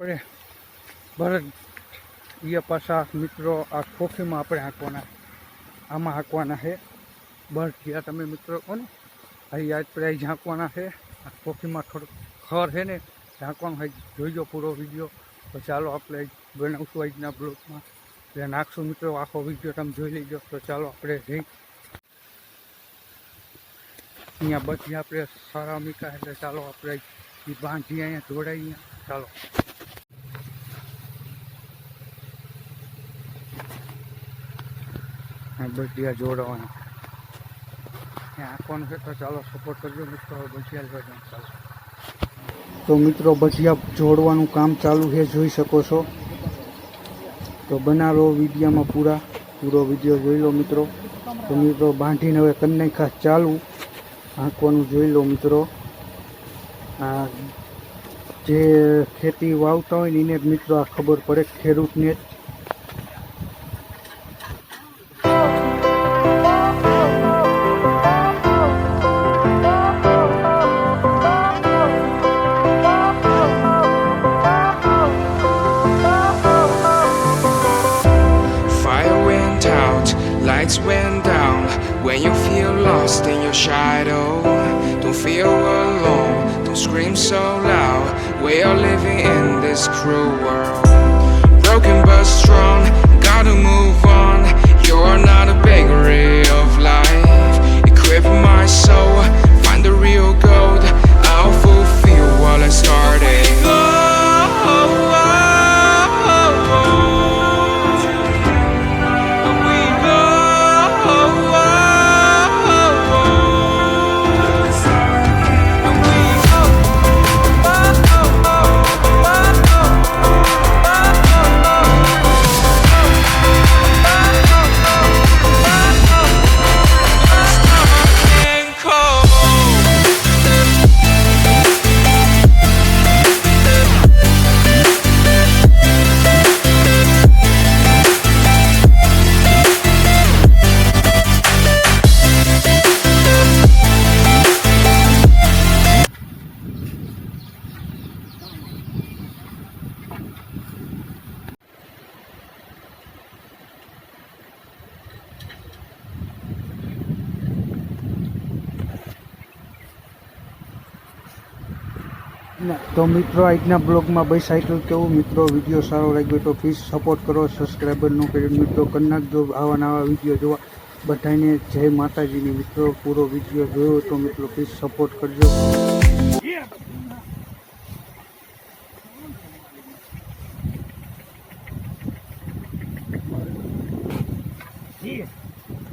આપણે ભરત એ પાછા મિત્રો આ ખોખીમાં આપણે હાંકવાના, આમાં હાંકવાના છે. બસ જ્યાં તમે મિત્રો કોને અહીં આપણે અહીં ઝાંકવાના છે. આ ખોખીમાં થોડુંક ખર છે ને ઝાંકવાનું હોય. જોઈજો પૂરો વિડીયો. તો ચાલો આપણે બનાવશું આજના બ્લોગમાં એટલે નાખશું મિત્રો. આખો વિડીયો તમે જોઈ લેજો. તો ચાલો આપણે જઈ અહીંયા બધી આપણે સારા મીકા એટલે ચાલો આપણે બાંધી અહીંયા જોડાઈએ. ચાલો ભજીયા જોડવાના આંખવાનું છે. તો ચાલો સપોર્ટ કરજો મિત્રો. ભજીયા જોડવાનું ચાલો. તો મિત્રો ભજીયા જોડવાનું કામ ચાલુ છે, જોઈ શકો છો. તો બનાવો વિડીયોમાં પૂરો વિડીયો જોઈ લો મિત્રો. તો મિત્રો બાંધીને હવે કરી નાખ્યા ચાલુ. આંકવાનું જોઈ લો મિત્રો. આ જે ખેતી વાવતા હોય ને એને જ મિત્રો આ ખબર પડે, ખેડૂતને જ. Lights went down when you feel lost in your shadow. Don't feel alone, don't scream so loud. We are living in this cruel world. Broken but strong, gotta move on. You're not a bakery of life. Equip my soul, find the real gold. I'll fulfill what I started. તો મિત્રો આજના બ્લોગમાં બસ આટલું કેવું મિત્રો. Video સારો લાગ્યો તો પ્લીઝ સપોર્ટ કરો. સબસ્ક્રાઈબર ન કર્યો મિત્રો કરી નાખજો. આવા નવા વિડીયો જોવા બધાને જય માતાજીની મિત્રો. પૂરો વિડીયો જોયો તો મિત્રો પ્લીઝ સપોર્ટ કરજો. Yeah.